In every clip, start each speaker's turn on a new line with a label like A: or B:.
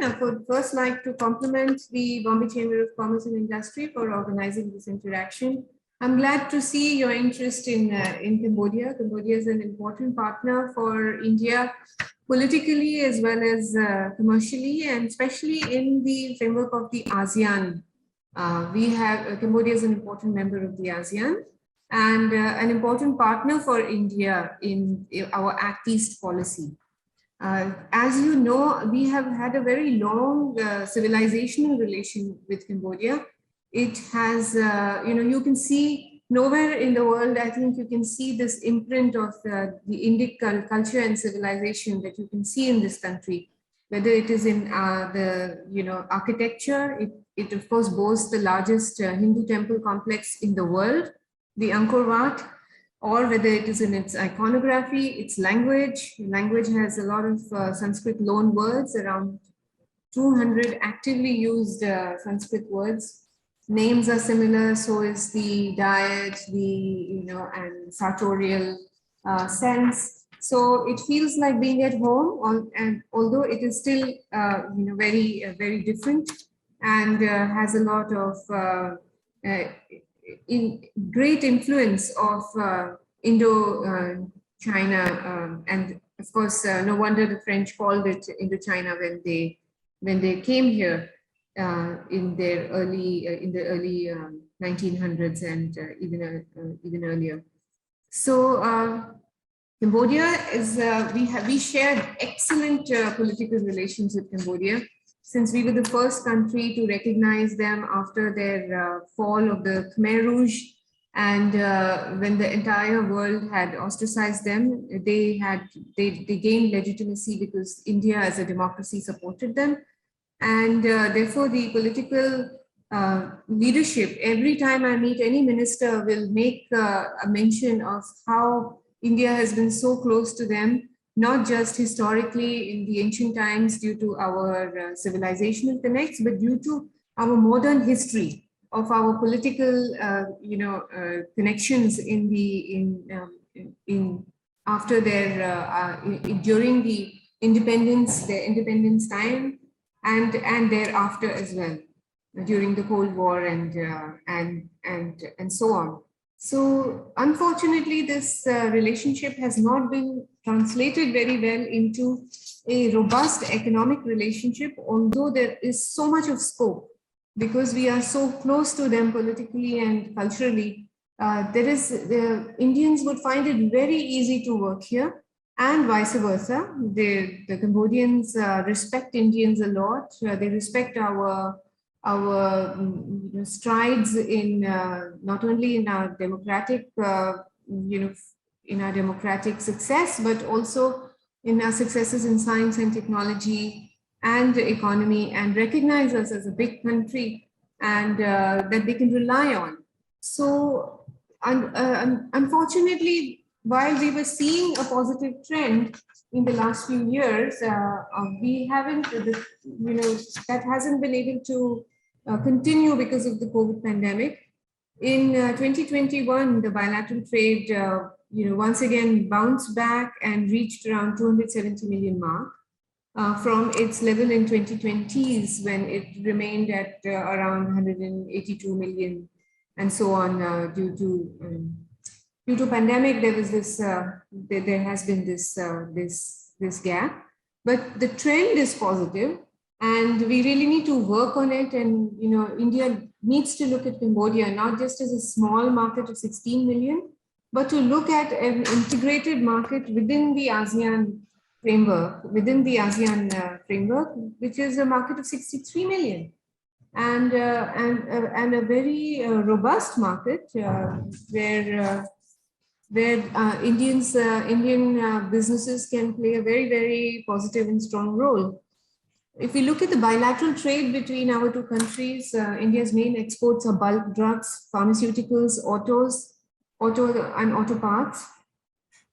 A: I would first like to compliment the Bombay Chamber of Commerce and Industry for organizing this interaction. I'm glad to see your interest in Cambodia. Cambodia is an important partner for India politically as well as commercially, and especially in the framework of the ASEAN. We have Cambodia is an important member of the ASEAN and an important partner for India in our Act East policy. As you know, we have had a very long civilizational relation with Cambodia. It has, you can see nowhere in the world, I think you can see this imprint of the Indic culture and civilization that you can see in this country, whether it is in architecture. It of course boasts the largest Hindu temple complex in the world, the Angkor Wat, or whether it is in its iconography, its language. Language has a lot of Sanskrit loan words, around 200 actively used Sanskrit words. Names are similar, so is the diet, and sartorial sense. So it feels like being at home, and although it is still, very different, and has a lot of great influence of Indo-China, and of course, no wonder the French called it Indo-China when they came here in the early 1900s and even earlier. So Cambodia is we shared excellent political relations with Cambodia, since we were the first country to recognize them after their fall of the Khmer Rouge, and when the entire world had ostracized them, they gained legitimacy because India as a democracy supported them. And therefore the political leadership, every time I meet any minister, will make a mention of how India has been so close to them, not just historically in the ancient times due to our civilizational connects, but due to our modern history of our political, connections after during the independence time, and thereafter as well, during the Cold War and so on. So unfortunately, this relationship has not been translated very well into a robust economic relationship, although there is so much of scope because we are so close to them politically and culturally. The Indians would find it very easy to work here, and vice versa. The Cambodians respect Indians a lot. They respect our strides in not only in our democratic in our democratic success, but also in our successes in science and technology and economy, and recognize us as a big country and that they can rely on. So unfortunately, while we were seeing a positive trend in the last few years, we haven't, that hasn't been able to continue because of the COVID pandemic. In 2021, the bilateral trade, once again bounced back and reached around 270 million mark from its level in 2020s when it remained at around 182 million and so on due to pandemic. There was this, there has been this gap, but the trend is positive, and we really need to work on it. And India needs to look at Cambodia not just as a small market of 16 million, but to look at an integrated market within the ASEAN framework, which is a market of 63 million. And a very robust market where Indian businesses can play a very, very positive and strong role. If we look at the bilateral trade between our two countries, India's main exports are bulk drugs, pharmaceuticals, auto parts,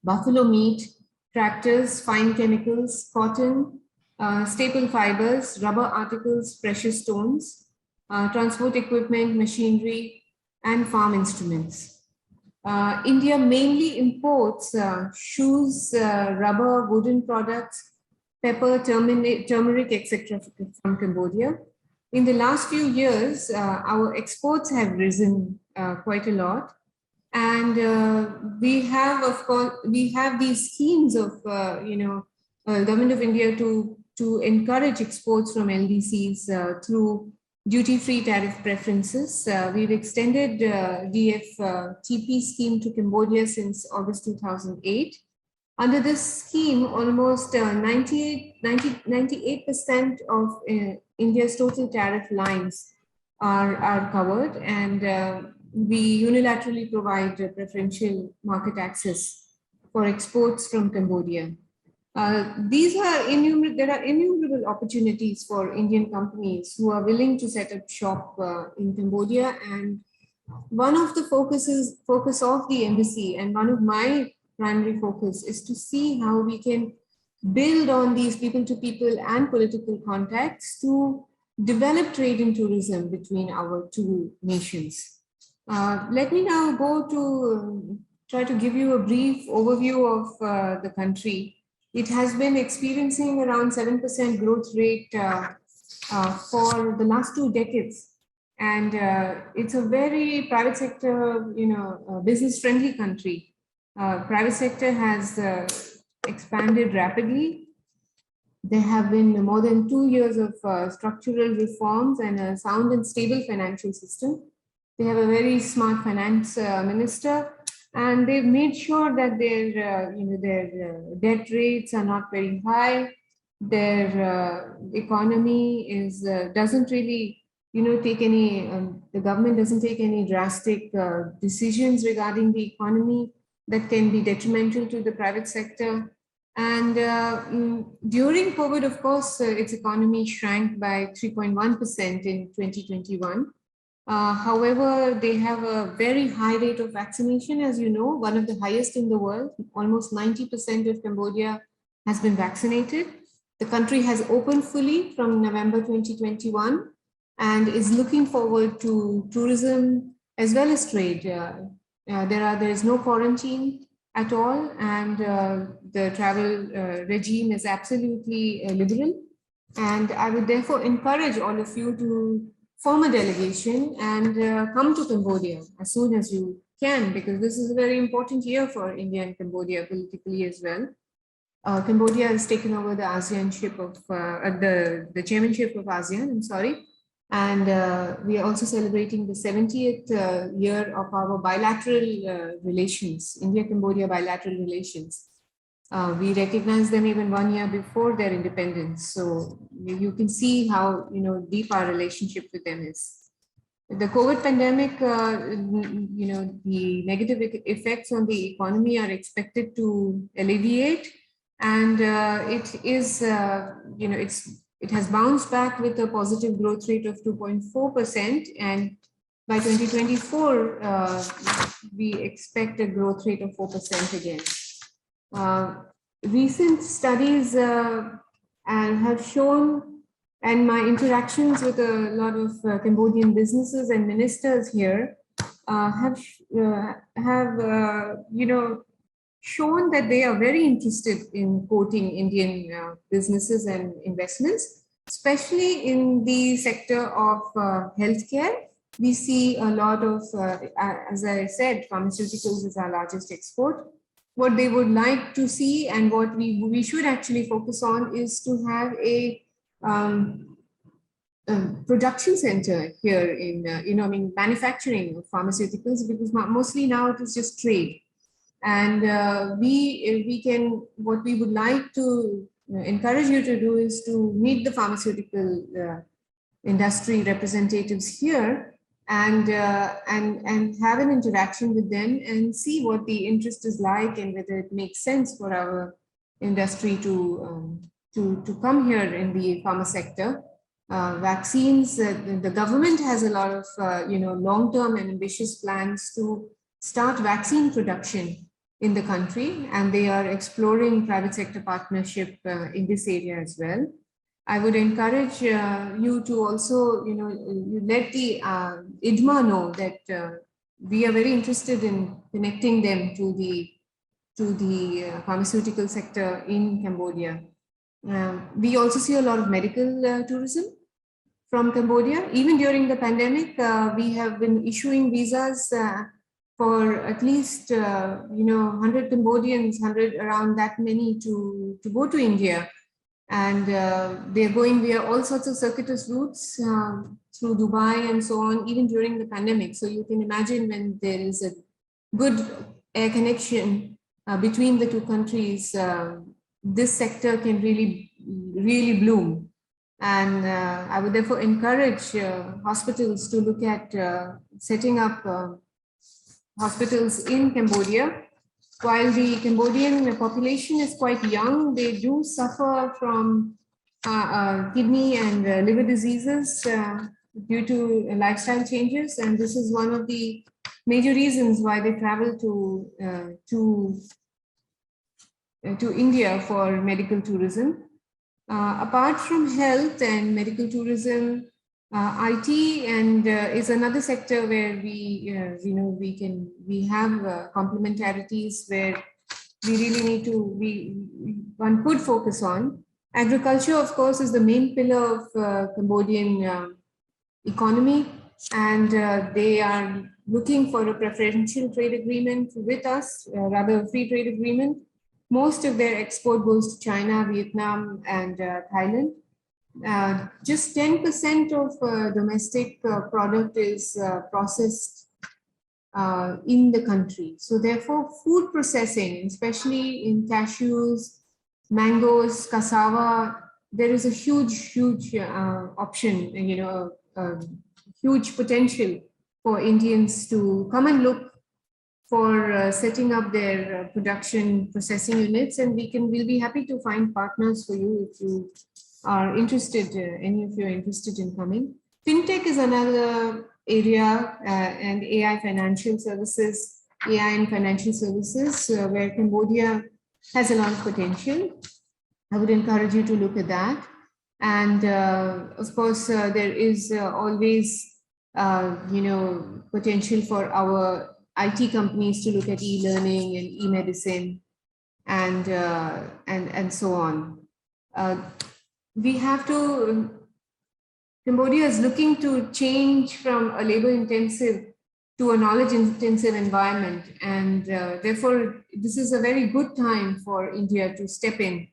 A: buffalo meat, tractors, fine chemicals, cotton, staple fibers, rubber articles, precious stones, transport equipment, machinery, and farm instruments. India mainly imports shoes, rubber, wooden products, pepper, turmeric, etc. from Cambodia. In the last few years, our exports have risen quite a lot. And we have, of course, we have these schemes of, Government of India to encourage exports from LDCs through duty-free tariff preferences. We've extended DFTP scheme to Cambodia since August 2008. Under this scheme, almost 98% of India's total tariff lines are covered, and we unilaterally provide preferential market access for exports from Cambodia. There are innumerable opportunities for Indian companies who are willing to set up shop in Cambodia, and one of the focus of the embassy, and one of my primary focus, is to see how we can build on these people-to-people and political contacts to develop trade and tourism between our two nations. Let me now go to try to give you a brief overview of the country. It has been experiencing around 7% growth rate for the last 2 decades. And it's a very private sector, business-friendly country. Private sector has expanded rapidly. There have been more than 2 years of structural reforms and a sound and stable financial system. They have a very smart finance minister, and they've made sure that their debt rates are not very high. Their economy doesn't really take any. The government doesn't take any drastic decisions regarding the economy that can be detrimental to the private sector. And during COVID, of course, its economy shrank by 3.1% in 2021. However, they have a very high rate of vaccination, as you know, one of the highest in the world. Almost 90% of Cambodia has been vaccinated. The country has opened fully from November 2021 and is looking forward to tourism as well as trade. There is no quarantine at all, and the travel regime is absolutely liberal. And I would therefore encourage all of you to form a delegation and come to Cambodia as soon as you can, because this is a very important year for India and Cambodia politically as well. Cambodia has taken over the ASEANship of the chairmanship of ASEAN. I'm sorry. And we are also celebrating the 70th year of our bilateral relations, India-Cambodia bilateral relations. We recognize them even 1 year before their independence. So you can see how deep our relationship with them is. The COVID pandemic, the negative effects on the economy are expected to alleviate, and it has bounced back with a positive growth rate of 2.4%, and by 2024, we expect a growth rate of 4% again. Recent studies have shown, and my interactions with a lot of Cambodian businesses and ministers here have shown that they are very interested in quoting Indian businesses and investments, especially in the sector of healthcare. We see a lot of, as I said, pharmaceuticals is our largest export. What they would like to see, and what we should actually focus on, is to have a production center here in, manufacturing of pharmaceuticals, because mostly now it is just trade. And what we would like to encourage you to do is to meet the pharmaceutical industry representatives here and have an interaction with them and see what the interest is like and whether it makes sense for our industry to come here in the pharma sector. Vaccines, the government has a lot of long-term and ambitious plans to start vaccine production in the country, and they are exploring private sector partnership in this area as well. I would encourage you to also, let the IDMA know that we are very interested in connecting them to the pharmaceutical sector in Cambodia. We also see a lot of medical tourism from Cambodia. Even during the pandemic, we have been issuing visas for at least 100 Cambodians, 100 around that many to go to India, and they are going via all sorts of circuitous routes through Dubai and so on, even during the pandemic. So you can imagine when there is a good air connection between the two countries, this sector can really bloom. And I would therefore encourage hospitals to look at setting up hospitals in Cambodia. While the Cambodian population is quite young, they do suffer from kidney and liver diseases due to lifestyle changes. And this is one of the major reasons why they travel to India for medical tourism. Apart from health and medical tourism, IT and is another sector where we have complementarities where we really need to one could focus on. Agriculture, of course, is the main pillar of Cambodian economy, and they are looking for a preferential trade agreement with us, rather a free trade agreement. Most of their export goes to China, Vietnam, and Thailand. Just 10% of domestic product is processed in the country. So therefore, food processing, especially in cashews, mangoes, cassava, there is a huge option, huge potential for Indians to come and look for setting up their production processing units, and we'll be happy to find partners for you if you are interested, any of you are interested in coming. Fintech is another area, and AI and financial services, where Cambodia has a lot of potential. I would encourage you to look at that. And of course, there is always, potential for our IT companies to look at e-learning and e-medicine and so on. Cambodia is looking to change from a labor-intensive to a knowledge-intensive environment, and therefore this is a very good time for India to step in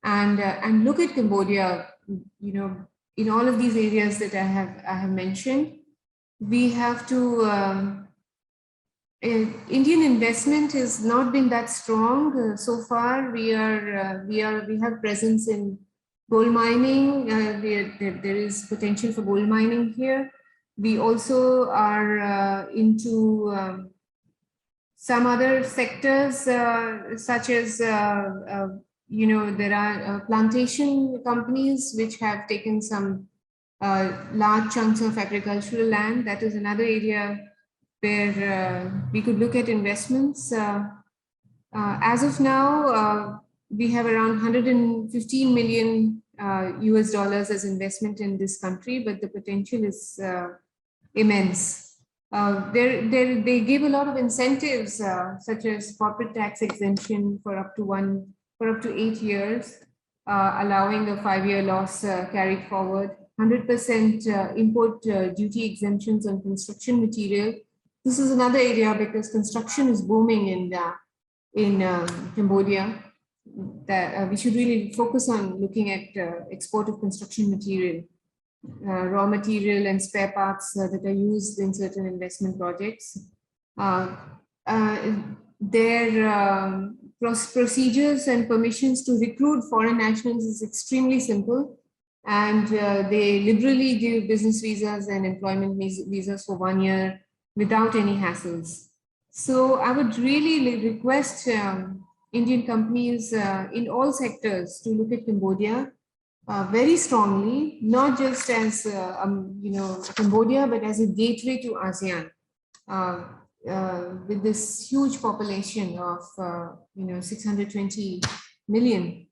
A: and look at Cambodia. In all of these areas that I have mentioned, we have to. Indian investment has not been that strong so far. We have presence in gold mining. There is potential for gold mining here. We also are into some other sectors, such as there are plantation companies which have taken some large chunks of agricultural land. That is another area where we could look at investments. As of now, we have around 115 million US dollars as investment in this country, but the potential is immense. They give a lot of incentives, such as corporate tax exemption for up to 8 years, allowing a 5-year loss carried forward, 100% import duty exemptions on construction material. This is another area because construction is booming in Cambodia. That we should really focus on looking at export of construction material, raw material and spare parts that are used in certain investment projects. Their procedures and permissions to recruit foreign nationals is extremely simple, and they liberally give business visas and employment visas for 1 year without any hassles. So I would really request Indian companies in all sectors to look at Cambodia very strongly, not just as Cambodia, but as a gateway to ASEAN. With this huge population of 620 million,